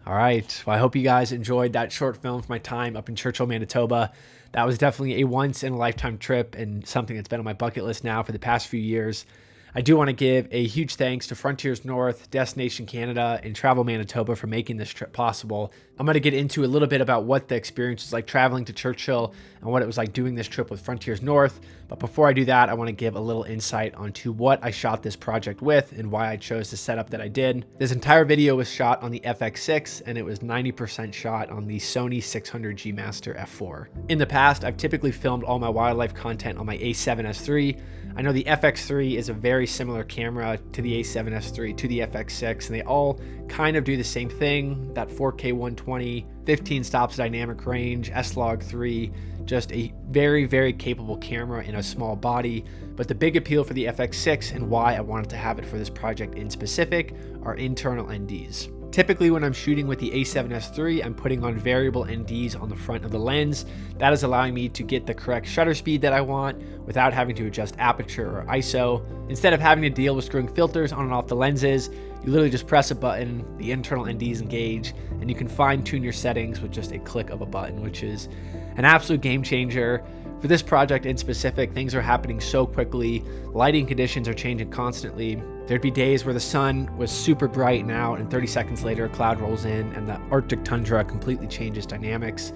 All right. Well, I hope you guys enjoyed that short film from my time up in Churchill, Manitoba. That was definitely a once in a lifetime trip and something that's been on my bucket list now for the past few years. I do want to give a huge thanks to Frontiers North, Destination Canada, and Travel Manitoba for making this trip possible. I'm going to get into a little bit about what the experience was like traveling to Churchill and what it was like doing this trip with Frontiers North. But before I do that, I want to give a little insight onto what I shot this project with and why I chose the setup that I did. This entire video was shot on the FX6 and it was 90% shot on the Sony 600G Master F4. In the past, I've typically filmed all my wildlife content on my A7S III. I know the FX3 is a very similar camera to the A7S III, to the FX6, and they all kind of do the same thing. That 4K 120, 15 stops dynamic range, S-Log3, just a very, very capable camera in a small body. But the big appeal for the FX6 and why I wanted to have it for this project in specific are internal NDs. Typically when I'm shooting with the A7S III, I'm putting on variable NDs on the front of the lens. That is allowing me to get the correct shutter speed that I want without having to adjust aperture or ISO. Instead of having to deal with screwing filters on and off the lenses, you literally just press a button, the internal NDs engage, and you can fine tune your settings with just a click of a button, which is an absolute game changer. For this project in specific, things are happening so quickly, lighting conditions are changing constantly. There'd be days where the sun was super bright and out, and 30 seconds later a cloud rolls in and the Arctic tundra completely changes dynamics.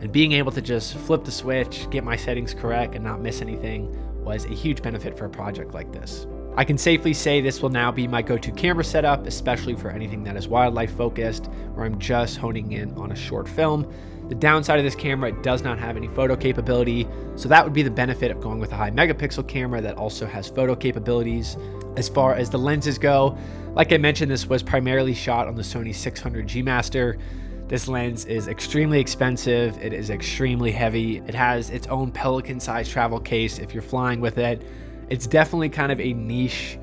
And being able to just flip the switch, get my settings correct, and not miss anything was a huge benefit for a project like this. I can safely say this will now be my go-to camera setup, especially for anything that is wildlife focused, where I'm just honing in on a short film. The downside of this camera, it does not have any photo capability, so that would be the benefit of going with a high megapixel camera that also has photo capabilities. As far as the lenses go, like I mentioned, this was primarily shot on the Sony 600G Master. This lens is extremely expensive, it is extremely heavy, it has its own Pelican-sized travel case if you're flying with it. It's definitely kind of a niche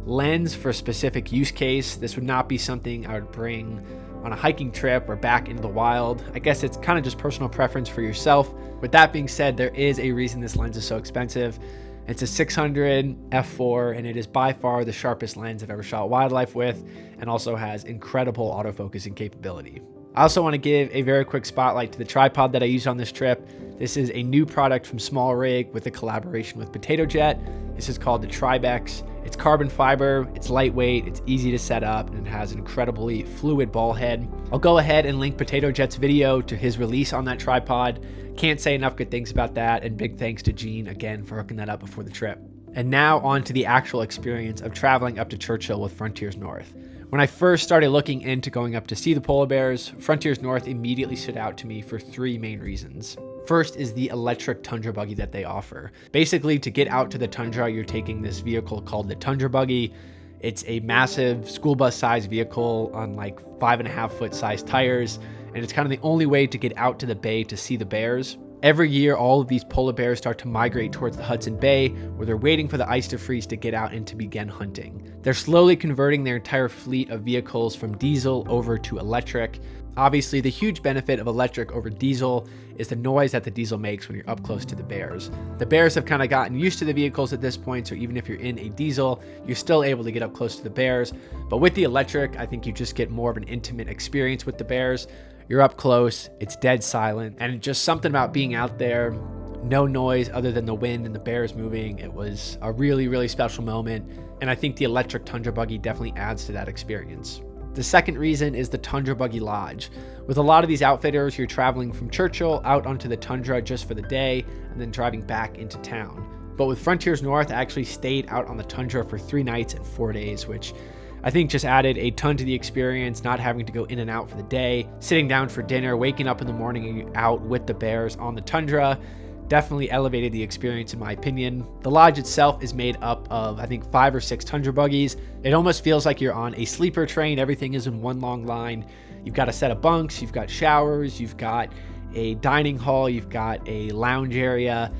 lens for a specific use case. This would not be something I would bring on a hiking trip or back into the wild. I guess it's kind of just personal preference for yourself. With that being said, there is a reason this lens is so expensive. It's a 600 f4 and it is by far the sharpest lens I've ever shot wildlife with, and also has incredible autofocusing capability. I also want to give a very quick spotlight to the tripod that I used on this trip. This is a new product from Small Rig with a collaboration with Potato Jet. This is called the Tribex. It's carbon fiber, it's lightweight, it's easy to set up, and it has an incredibly fluid ball head. I'll go ahead and link Potato Jet's video to his release on that tripod. Can't say enough good things about that, and big thanks to Gene again for hooking that up before the trip. And now on to the actual experience of traveling up to Churchill with Frontiers North. When I first started looking into going up to see the polar bears, Frontiers North immediately stood out to me for three main reasons. First is the electric Tundra buggy that they offer. Basically, to get out to the tundra, you're taking this vehicle called the Tundra buggy. It's a massive school bus sized vehicle on like 5.5 foot size tires, and it's kind of the only way to get out to the bay to see the bears. Every year, all of these polar bears start to migrate towards the Hudson Bay, where they're waiting for the ice to freeze to get out and to begin hunting. They're slowly converting their entire fleet of vehicles from diesel over to electric. Obviously, the huge benefit of electric over diesel is the noise that the diesel makes when you're up close to the bears. The bears have kind of gotten used to the vehicles at this point, so even if you're in a diesel, you're still able to get up close to the bears. But with the electric, I think you just get more of an intimate experience with the bears. You're up close, it's dead silent, and just something about being out there, no noise other than the wind and the bears moving. It was a really, really special moment, and I think the electric Tundra buggy definitely adds to that experience. The second reason is the Tundra Buggy Lodge. With a lot of these outfitters, you're traveling from Churchill out onto the tundra just for the day and then driving back into town. But with Frontiers North, I actually stayed out on the tundra for 3 nights and 4 days, which I think just added a ton to the experience, not having to go in and out for the day, sitting down for dinner, waking up in the morning out with the bears on the tundra. Definitely elevated the experience in my opinion. The lodge itself is made up of, I think, 5 or 6 Tundra buggies. It almost feels like you're on a sleeper train. Everything is in one long line. You've got a set of bunks, you've got showers, you've got a dining hall, you've got a lounge area.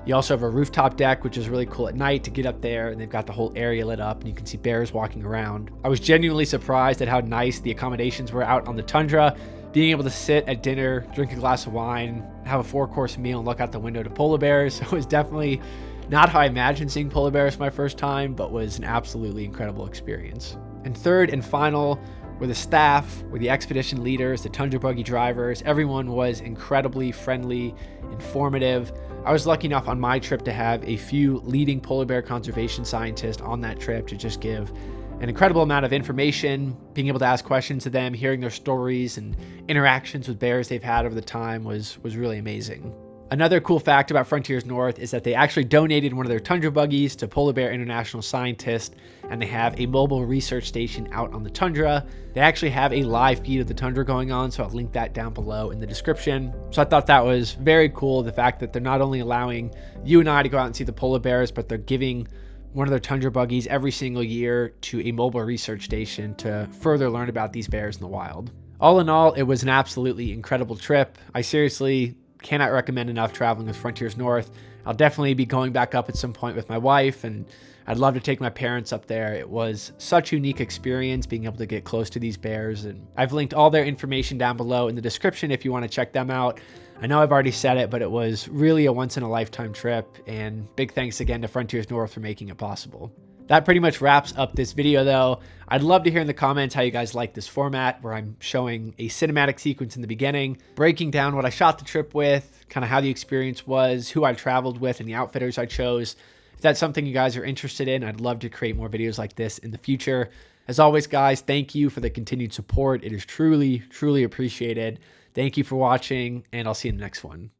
You also have a rooftop deck, which is really cool at night to get up there, and they've got the whole area lit up and you can see bears walking around. I was genuinely surprised at how nice the accommodations were out on the tundra. Being able to sit at dinner, drink a glass of wine, have a 4-course meal, and look out the window to polar bears. It was definitely not how I imagined seeing polar bears my first time, but was an absolutely incredible experience. And third and final with the staff, with the expedition leaders, the Tundra buggy drivers. Everyone was incredibly friendly, informative. I was lucky enough on my trip to have a few leading polar bear conservation scientists on that trip to just give an incredible amount of information. Being able to ask questions to them, hearing their stories and interactions with bears they've had over the time was really amazing. Another cool fact about Frontiers North is that they actually donated one of their Tundra buggies to Polar Bear International Scientists, and they have a mobile research station out on the Tundra. They actually have a live feed of the Tundra going on, so I'll link that down below in the description. So I thought that was very cool, the fact that they're not only allowing you and I to go out and see the polar bears, but they're giving one of their Tundra buggies every single year to a mobile research station to further learn about these bears in the wild. All in all, it was an absolutely incredible trip. I seriously cannot recommend enough traveling with Frontiers North. I'll definitely be going back up at some point with my wife, and I'd love to take my parents up there. It was such a unique experience being able to get close to these bears, and I've linked all their information down below in the description if you want to check them out. I know I've already said it, but it was really a once-in-a-lifetime trip, and big thanks again to Frontiers North for making it possible. That pretty much wraps up this video though. I'd love to hear in the comments how you guys like this format where I'm showing a cinematic sequence in the beginning, breaking down what I shot the trip with, kind of how the experience was, who I traveled with, and the outfitters I chose. If that's something you guys are interested in, I'd love to create more videos like this in the future. As always, guys, thank you for the continued support. It is truly, truly appreciated. Thank you for watching, and I'll see you in the next one.